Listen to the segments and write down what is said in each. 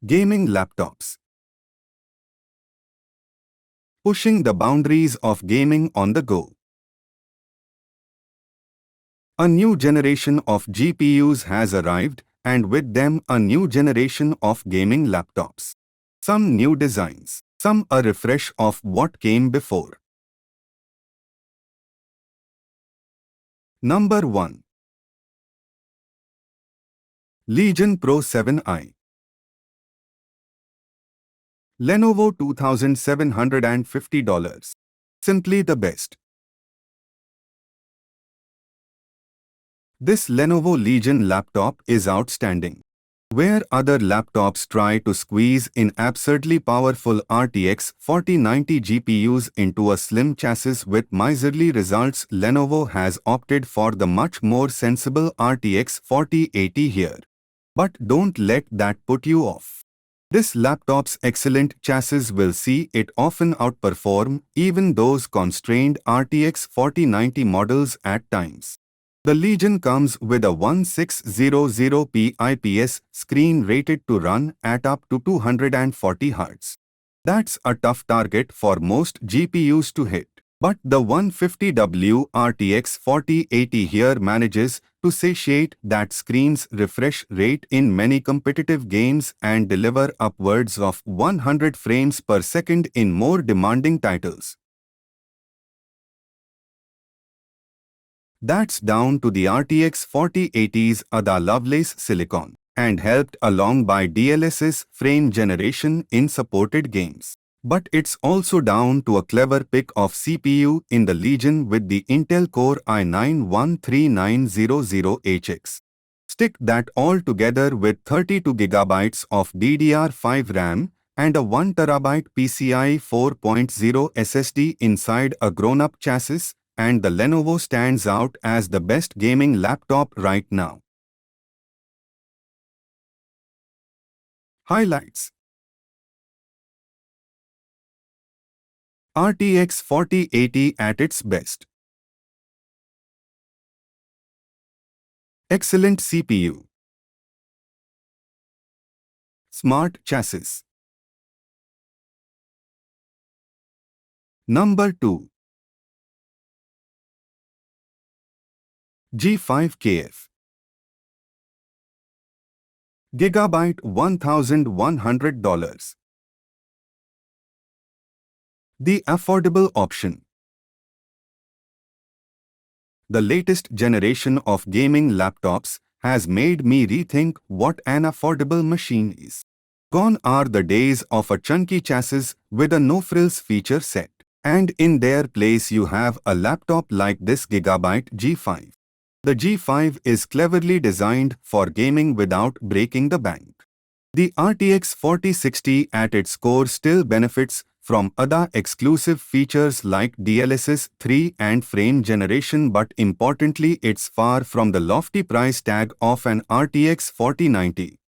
Gaming laptops. Pushing the boundaries of gaming on the go. A new generation of GPUs has arrived, and with them a new generation of gaming laptops. Some new designs, some a refresh of what came before. Number 1. Legion Pro 7i. Lenovo $2,750. Simply the best. This Lenovo Legion laptop is outstanding. Where other laptops try to squeeze in absurdly powerful RTX 4090 GPUs into a slim chassis with miserly results, Lenovo has opted for the much more sensible RTX 4080 here. But don't let that put you off. This laptop's excellent chassis will see it often outperform even those constrained RTX 4090 models at times. The Legion comes with a 1600p IPS screen rated to run at up to 240 Hz. That's a tough target for most GPUs to hit. But the 150W RTX 4080 here manages to satiate that screen's refresh rate in many competitive games and deliver upwards of 100 frames per second in more demanding titles. That's down to the RTX 4080's ADA Lovelace silicon, and helped along by DLSS frame generation in supported games. But it's also down to a clever pick of CPU in the Legion with the Intel Core i9-13900HX. Stick that all together with 32GB of DDR5 RAM and a 1TB PCIe 4.0 SSD inside a grown-up chassis, and the Lenovo stands out as the best gaming laptop right now. Highlights. RTX 4080 at its best. Excellent CPU. Smart chassis. Number 2. G5KF. Gigabyte $1,100. The affordable option. The latest generation of gaming laptops has made me rethink what an affordable machine is. Gone are the days of a chunky chassis with a no-frills feature set. And in their place you have a laptop like this Gigabyte G5. The G5 is cleverly designed for gaming without breaking the bank. The RTX 4060 at its core still benefits from ADA exclusive features like DLSS 3 and frame generation, but importantly it's far from the lofty price tag of an RTX 4090.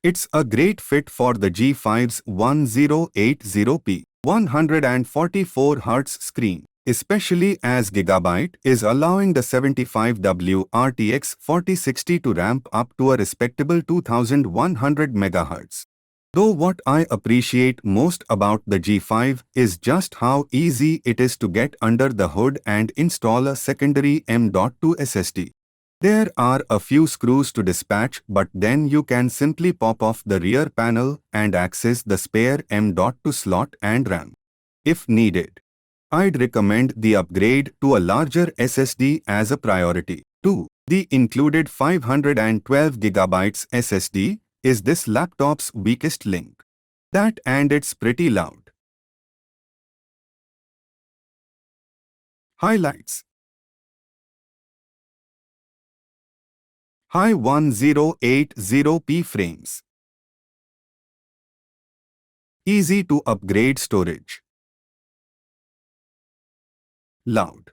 It's a great fit for the G5's 1080p 144 Hz screen, especially as Gigabyte is allowing the 75W RTX 4060 to ramp up to a respectable 2100 MHz. Though what I appreciate most about the G5 is just how easy it is to get under the hood and install a secondary M.2 SSD. There are a few screws to dispatch, but then you can simply pop off the rear panel and access the spare M.2 slot and RAM. If needed, I'd recommend the upgrade to a larger SSD as a priority. 2. The included 512GB SSD is this laptop's weakest link. That and it's pretty loud. Highlights. High 1080p frames. Easy to upgrade storage. Loud.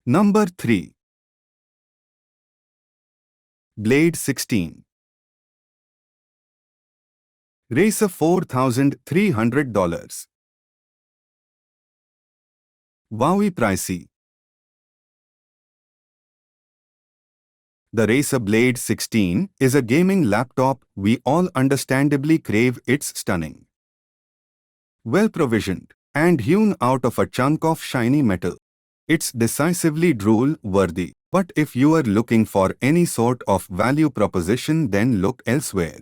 Number 3. Blade 16. Racer $4,300. Wowie pricey. The Razer Blade 16 is a gaming laptop we all understandably crave. It's stunning, well-provisioned, and hewn out of a chunk of shiny metal. It's decisively drool-worthy. But if you are looking for any sort of value proposition, then look elsewhere.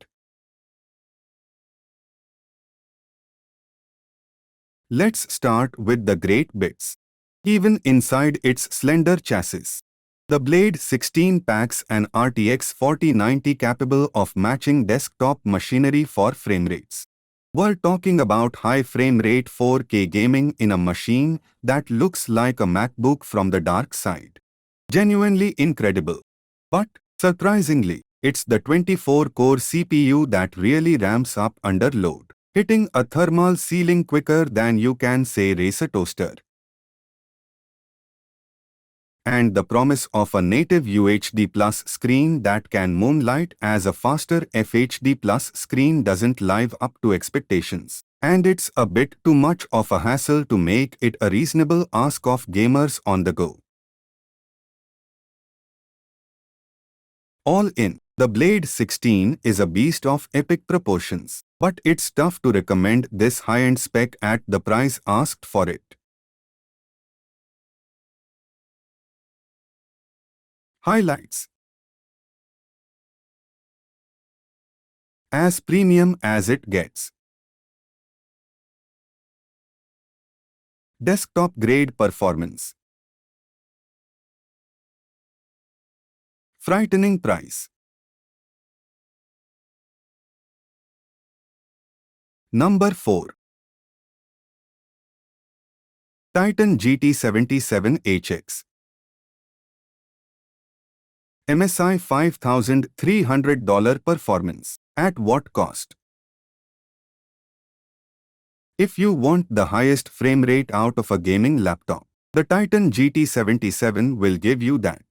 Let's start with the great bits. Even inside its slender chassis, the Blade 16 packs an RTX 4090 capable of matching desktop machinery for frame rates. We're talking about high frame rate 4K gaming in a machine that looks like a MacBook from the dark side. Genuinely incredible. But, surprisingly, it's the 24-core CPU that really ramps up under load, hitting a thermal ceiling quicker than you can say race a toaster. And the promise of a native UHD Plus screen that can moonlight as a faster FHD Plus screen doesn't live up to expectations. And it's a bit too much of a hassle to make it a reasonable ask of gamers on the go. All in, the Blade 16 is a beast of epic proportions, but it's tough to recommend this high-end spec at the price asked for it. Highlights: as premium as it gets. Desktop-grade performance. Frightening price. Number 4. Titan GT77HX. MSI $5,300 performance. At what cost? If you want the highest frame rate out of a gaming laptop, the Titan GT77 will give you that.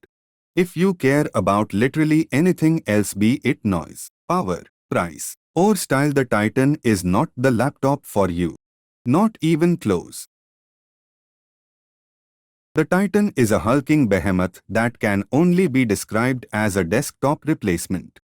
If you care about literally anything else, be it noise, power, price, or style, the Titan is not the laptop for you. Not even close. The Titan is a hulking behemoth that can only be described as a desktop replacement.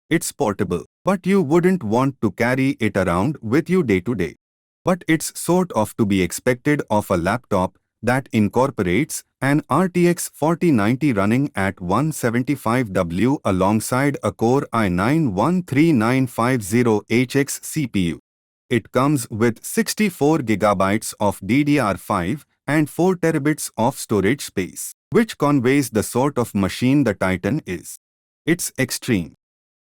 It's portable, but you wouldn't want to carry it around with you day to day. But it's sort of to be expected of a laptop that incorporates an RTX 4090 running at 175W alongside a Core i9-13950HX CPU. It comes with 64GB of DDR5 and 4TB of storage space, which conveys the sort of machine the Titan is. It's extreme.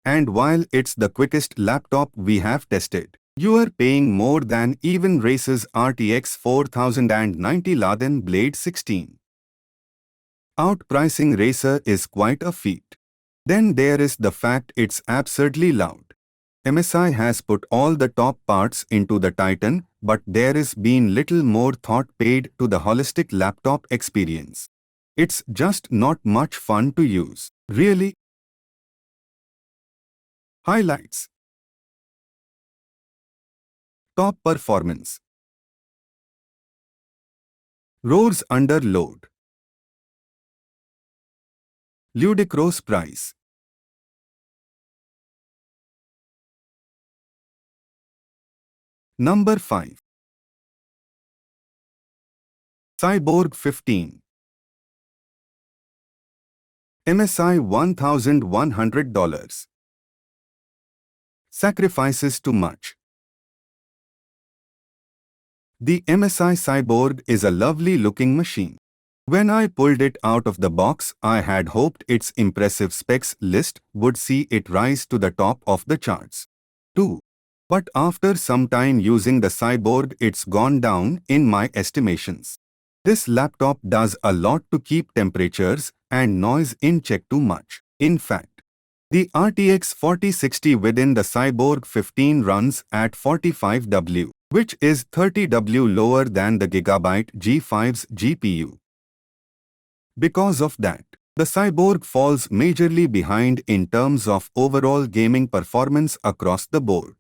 And while it's the quickest laptop we have tested, you are paying more than even Razer's RTX 4090 Laden Blade 16. Outpricing Razer is quite a feat. Then there is the fact it's absurdly loud. MSI has put all the top parts into the Titan, but there is been little more thought paid to the holistic laptop experience. It's just not much fun to use, really. Highlights: top performance. Roars under load. Ludicrous price. Number 5. Cyborg 15. MSI $1,100. Sacrifices too much. The MSI Cyborg is a lovely-looking machine. When I pulled it out of the box, I had hoped its impressive specs list would see it rise to the top of the charts, too. But after some time using the Cyborg, it's gone down in my estimations. This laptop does a lot to keep temperatures and noise in check too much. In fact, the RTX 4060 within the Cyborg 15 runs at 45W, which is 30W lower than the Gigabyte G5's GPU. Because of that, the Cyborg falls majorly behind in terms of overall gaming performance across the board.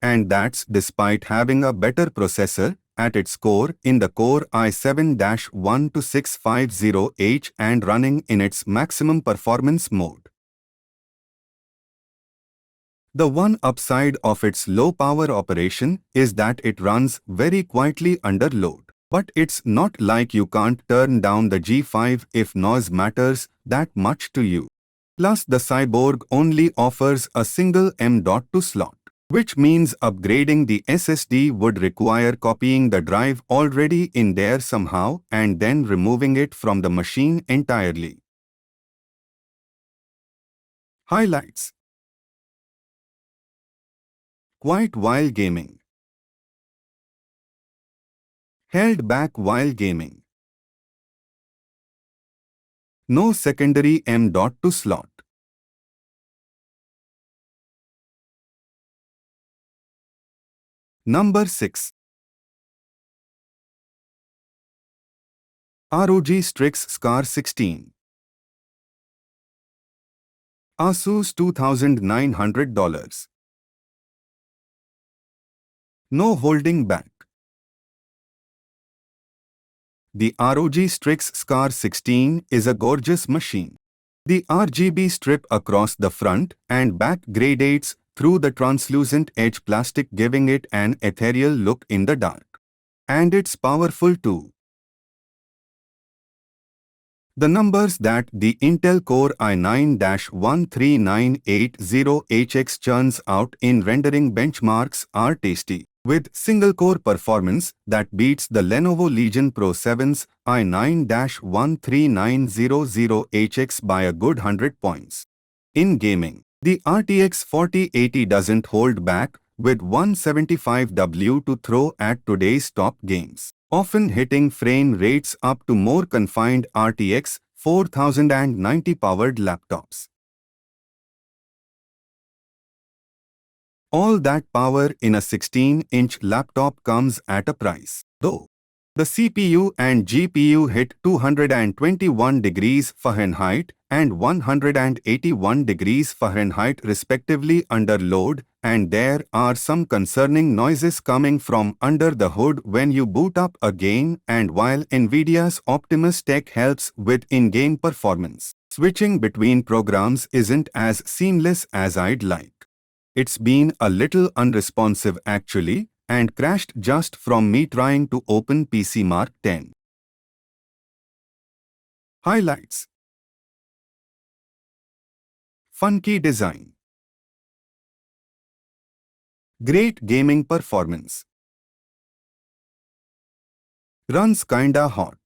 And that's despite having a better processor at its core in the Core i7-12650H and running in its maximum performance mode. The one upside of its low power operation is that it runs very quietly under load. But it's not like you can't turn down the G5 if noise matters that much to you. Plus, the Cyborg only offers a single M.2 slot, which means upgrading the SSD would require copying the drive already in there somehow and then removing it from the machine entirely. Highlights: quiet while gaming, held back while gaming, no secondary M.2 slot. Number 6. ROG Strix Scar 16. Asus $2,900. No holding back. The ROG Strix Scar 16 is a gorgeous machine. The RGB strip across the front and back gradates through the translucent edge plastic, giving it an ethereal look in the dark. And it's powerful too. The numbers that the Intel Core i9-13980HX churns out in rendering benchmarks are tasty, with single-core performance that beats the Lenovo Legion Pro 7's i9-13900HX by a good 100 points. In gaming, the RTX 4080 doesn't hold back with 175W to throw at today's top games, often hitting frame rates up to more confined RTX 4090 powered laptops. All that power in a 16-inch laptop comes at a price, though. The CPU and GPU hit 221 degrees Fahrenheit and 181 degrees Fahrenheit respectively under load, and there are some concerning noises coming from under the hood when you boot up a game. And while Nvidia's Optimus Tech helps with in-game performance, switching between programs isn't as seamless as I'd like. It's been a little unresponsive actually, and crashed just from me trying to open PC Mark 10. Highlights: funky design, great gaming performance, runs kinda hot.